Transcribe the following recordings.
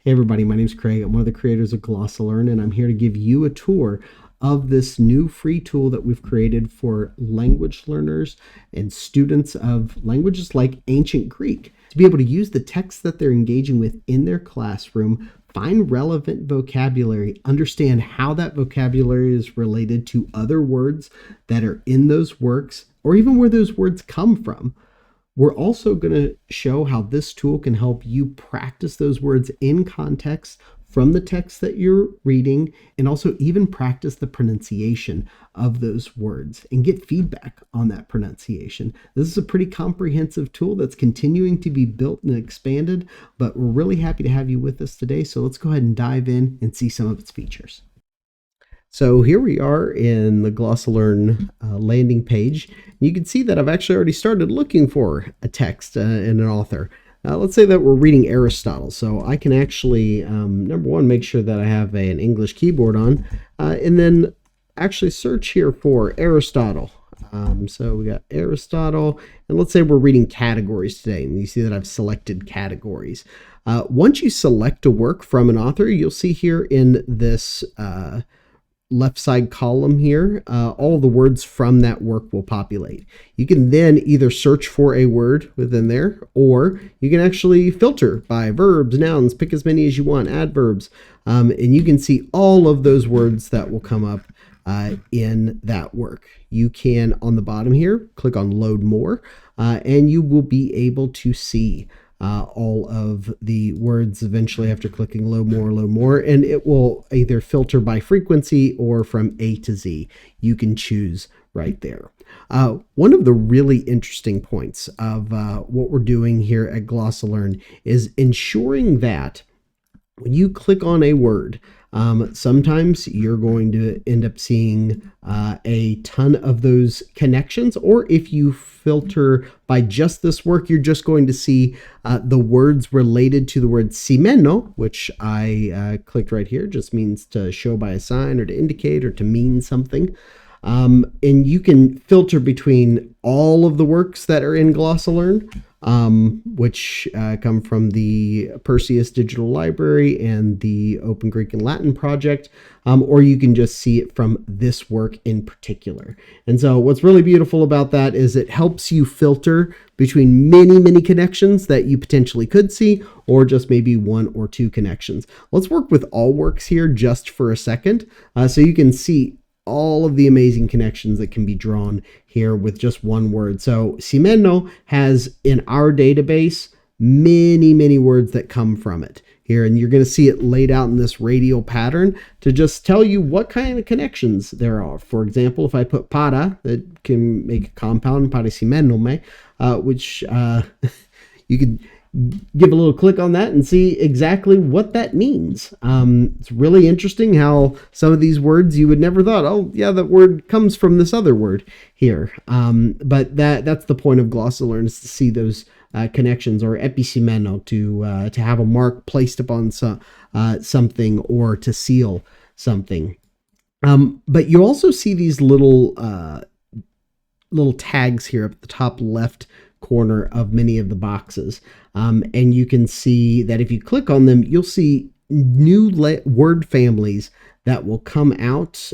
Hey everybody, my name is Craig. I'm one of the creators of GlossaLearn, and I'm here to give you a tour of this new free tool that we've created for language learners and students of languages like ancient Greek to be able to use the text that they're engaging with in their classroom, find relevant vocabulary, understand how that vocabulary is related to other words that are in those works, or even where those words come from. We're also going to show how this tool can help you practice those words in context from the text that you're reading, and also even practice the pronunciation of those words and get feedback on that pronunciation. This is a pretty comprehensive tool that's continuing to be built and expanded, but we're really happy to have you with us today. So let's go ahead and dive in and see some of its features. So here we are in the GlossaLearn landing page. You can see that I've actually already started looking for a text and an author. Let's say that we're reading Aristotle. So I can actually, number one, make sure that I have an English keyboard on, and then actually search here for Aristotle. So we got Aristotle, and let's say we're reading categories today, and you see that I've selected categories. Once you select a work from an author, you'll see here in this left side column here, all the words from that work will populate. You can then either search for a word within there, or you can actually filter by verbs, nouns, pick as many as you want, adverbs, and you can see all of those words that will come up in that work. You can, on the bottom here, click on load more, and you will be able to see all of the words eventually after clicking load more, and it will either filter by frequency or from A to Z. You can choose right there. One of the really interesting points of what we're doing here at GlossaLearn is ensuring that when you click on a word, sometimes you're going to end up seeing a ton of those connections, or if you filter by just this work, you're just going to see the words related to the word simeno, which I clicked right here, just means to show by a sign or to indicate or to mean something. And you can filter between all of the works that are in GlossaLearn, which come from the Perseus Digital Library and the Open Greek and Latin project, or you can just see it from this work in particular. And so what's really beautiful about that is it helps you filter between many connections that you potentially could see, or just maybe one or two connections. Let's work with all works here just for a second, so you can see all of the amazing connections that can be drawn here with just one word. So simeno has in our database many words that come from it here, and you're going to see it laid out in this radial pattern to just tell you what kind of connections there are. For example, if I put para, that can make a compound, parisimenome, which you could give a little click on that and see exactly what that means. It's really interesting how some of these words you would never thought, oh yeah, that word comes from this other word here. But that's the point of GlossaLearn, is to see those connections, or episimeno, to have a mark placed upon something, or to seal something. But you also see these little tags here up at the top left corner of many of the boxes, and you can see that if you click on them, you'll see new word families that will come out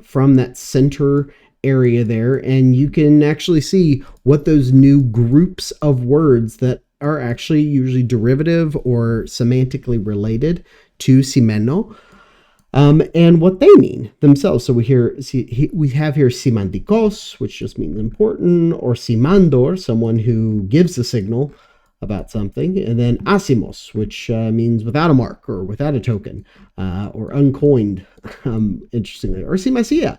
from that center area there, and you can actually see what those new groups of words that are actually usually derivative or semantically related to simeno, and what they mean themselves. So we have here simantikos, which just means important, or simandor, someone who gives a signal about something, and then asimos, which means without a mark or without a token, or uncoined, interestingly, or simasia,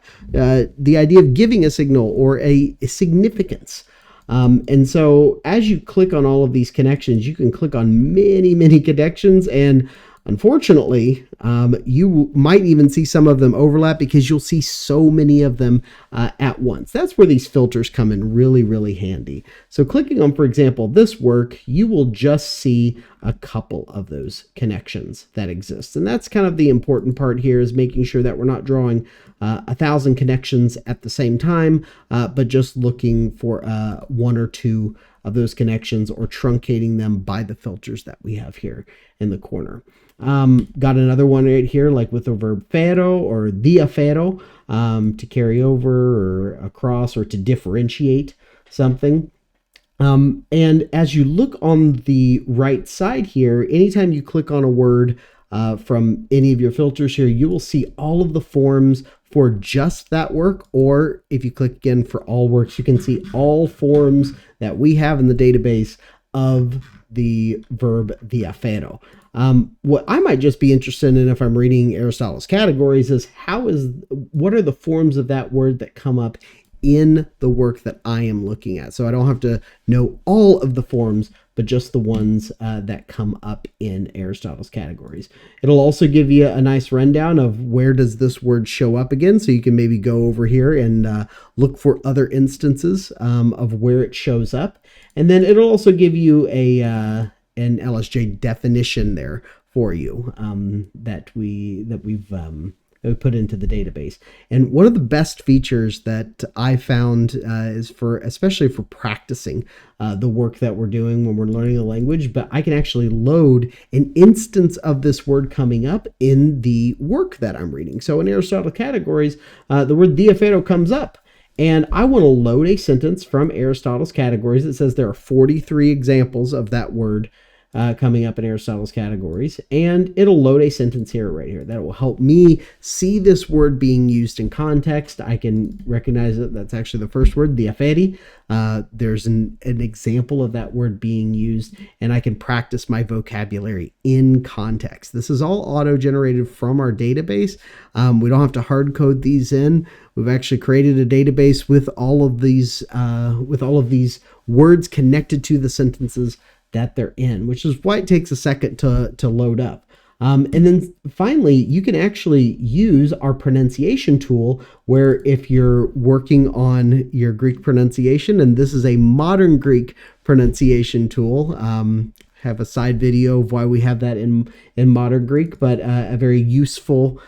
the idea of giving a signal or a significance. And so as you click on all of these connections, you can click on many connections, and unfortunately, you might even see some of them overlap because you'll see so many of them at once. That's where these filters come in really handy. So clicking on, for example, this work, you will just see a couple of those connections that exist. And that's kind of the important part here, is making sure that we're not drawing 1,000 connections at the same time, but just looking for one or two of those connections or truncating them by the filters that we have here in the corner. Got another one right here, like with the verb fero or diafero, to carry over or across or to differentiate something. And as you look on the right side here, anytime you click on a word from any of your filters here, you will see all of the forms for just that work. Or if you click again for all works, you can see all forms that we have in the database of the verb diafero. What I might just be interested in if I'm reading Aristotle's categories is what are the forms of that word that come up in the work that I am looking at. So I don't have to know all of the forms, but just the ones that come up in Aristotle's categories. It'll also give you a nice rundown of where does this word show up again. So you can maybe go over here and look for other instances of where it shows up. And then it'll also give you an LSJ definition there for you that we've put into the database. And one of the best features that I found is especially for practicing the work that we're doing when we're learning a language, but I can actually load an instance of this word coming up in the work that I'm reading. So in Aristotle categories, the word diafero comes up. And I want to load a sentence from Aristotle's categories that says there are 43 examples of that word coming up in Aristotle's categories, and it'll load a sentence here right here that will help me see this word being used in context. I can recognize that that's actually the first word, diaferi. There's an example of that word being used, and I can practice my vocabulary in context. This is all auto-generated from our database. We don't have to hard code these in. We've actually created a database with all of these words connected to the sentences that they're in, which is why it takes a second to load up. And then finally, you can actually use our pronunciation tool where if you're working on your Greek pronunciation, and this is a modern Greek pronunciation tool, have a side video of why we have that in modern Greek, but a very useful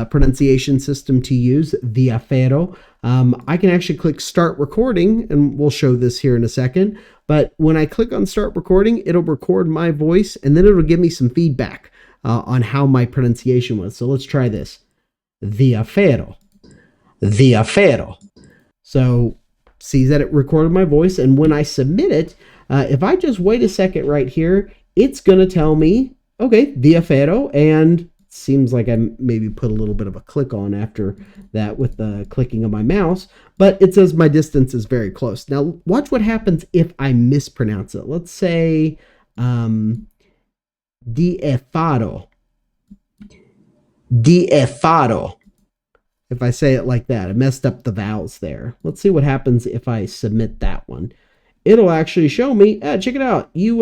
pronunciation system to use, diafero. I can actually click start recording, and we'll show this here in a second. But when I click on start recording, it'll record my voice, and then it'll give me some feedback on how my pronunciation was. So let's try this. Diafero. Diafero. So see that it recorded my voice, and when I submit it, if I just wait a second right here, it's going to tell me, okay, diafero, and seems like I maybe put a little bit of a click on after that with the clicking of my mouse, but it says my distance is very close. Now watch what happens if I mispronounce it. Let's say diefaro. Diefaro. If I say it like that, I messed up the vowels there. Let's see what happens if I submit that one. It'll actually show me, check it out. You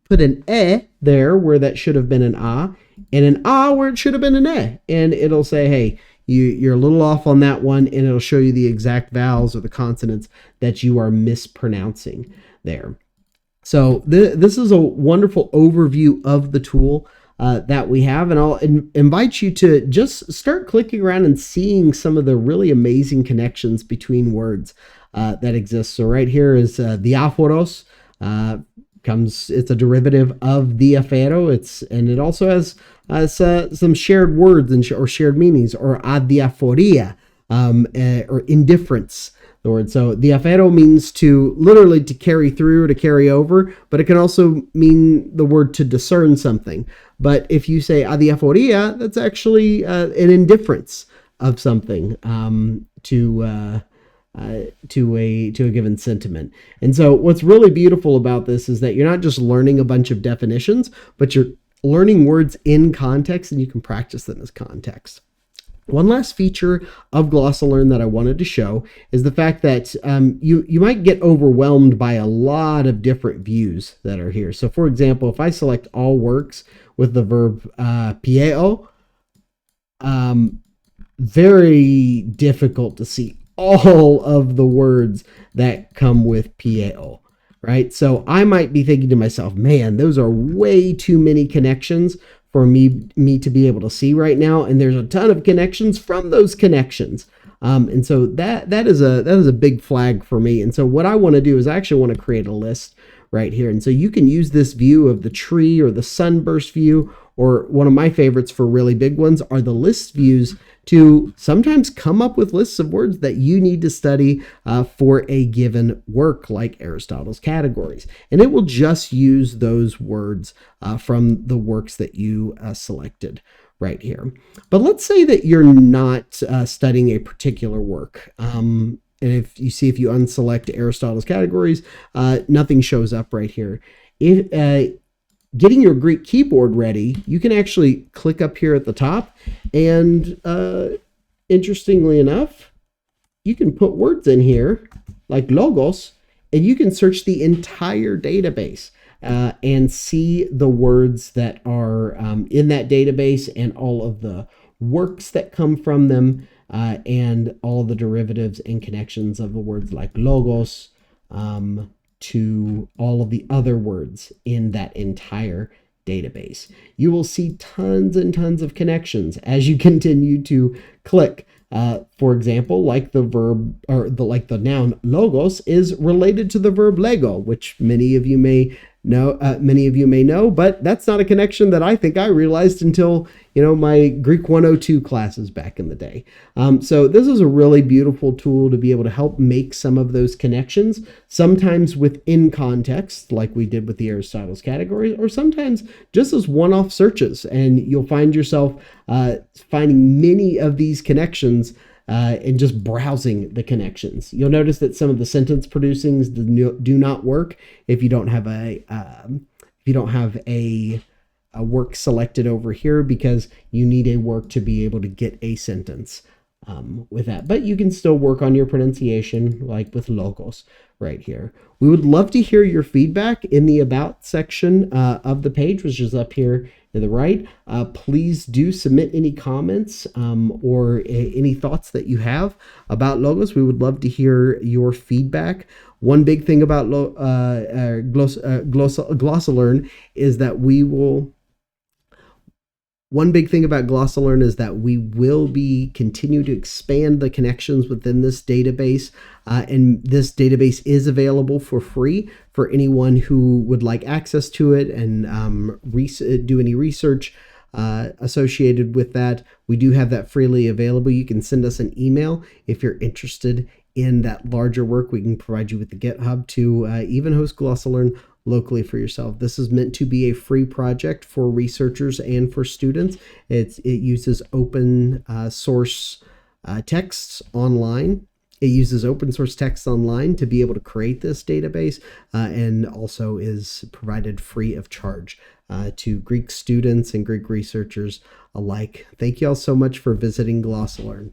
put an e there where that should have been an a, and an a where it should have been an e. And it'll say, hey, you're a little off on that one, and it'll show you the exact vowels or the consonants that you are mispronouncing there. So this is a wonderful overview of the tool that we have, and I'll invite you to just start clicking around and seeing some of the really amazing connections between words that exist. So right here is diaphoros. It's a derivative of diafero. And it also has some shared words or shared meanings, or adiaphoria, or indifference. The word. So diafero means literally to carry through or to carry over, but it can also mean the word to discern something. But if you say adiaphoria, that's actually an indifference of something to a given sentiment. And so what's really beautiful about this is that you're not just learning a bunch of definitions, but you're learning words in context, and you can practice them as context. One last feature of GlossaLearn that I wanted to show is the fact that you might get overwhelmed by a lot of different views that are here. So for example, if I select all works with the verb pieo, very difficult to see all of the words that come with pieo, right? So I might be thinking to myself, man, those are way too many connections for me to be able to see right now, and there's a ton of connections from those connections. And so that is a big flag for me. And so what I want to do is I actually want to create a list right here. And so you can use this view of the tree or the sunburst view, or one of my favorites for really big ones are the list views, to sometimes come up with lists of words that you need to study for a given work, like Aristotle's categories. And it will just use those words from the works that you selected right here. But let's say that you're not studying a particular work. And if you unselect Aristotle's categories, nothing shows up right here. If getting your Greek keyboard ready, you can actually click up here at the top, and interestingly enough, you can put words in here like logos, and you can search the entire database and see the words that are in that database and all of the works that come from them, and all the derivatives and connections of the words like logos to all of the other words in that entire database. You will see tons and tons of connections as you continue to click. For example, like the verb, or like the noun logos is related to the verb lego, which many of you may know, but that's not a connection that I think I realized until my Greek 102 classes back in the day. So this is a really beautiful tool to be able to help make some of those connections, sometimes within context, like we did with the Aristotle's categories, or sometimes just as one-off searches, and you'll find yourself finding many of these connections and just browsing the connections. You'll notice that some of the sentence producings do not work if you don't have a work selected over here, because you need a work to be able to get a sentence with that. But you can still work on your pronunciation, like with logos right here. We would love to hear your feedback in the About section of the page, which is up here to the right. Please do submit any comments or any thoughts that you have about logos. We would love to hear your feedback. One big thing about GlossaLearn is that we will be continue to expand the connections within this database, and this database is available for free for anyone who would like access to it and do any research associated with that. We do have that freely available. You can send us an email if you're interested in that larger work. We can provide you with the GitHub to even host GlossaLearn locally for yourself. This is meant to be a free project for researchers and for students. It uses open source texts online. It uses open source text online to be able to create this database, and also is provided free of charge to Greek students and Greek researchers alike. Thank you all so much for visiting GlossaLearn.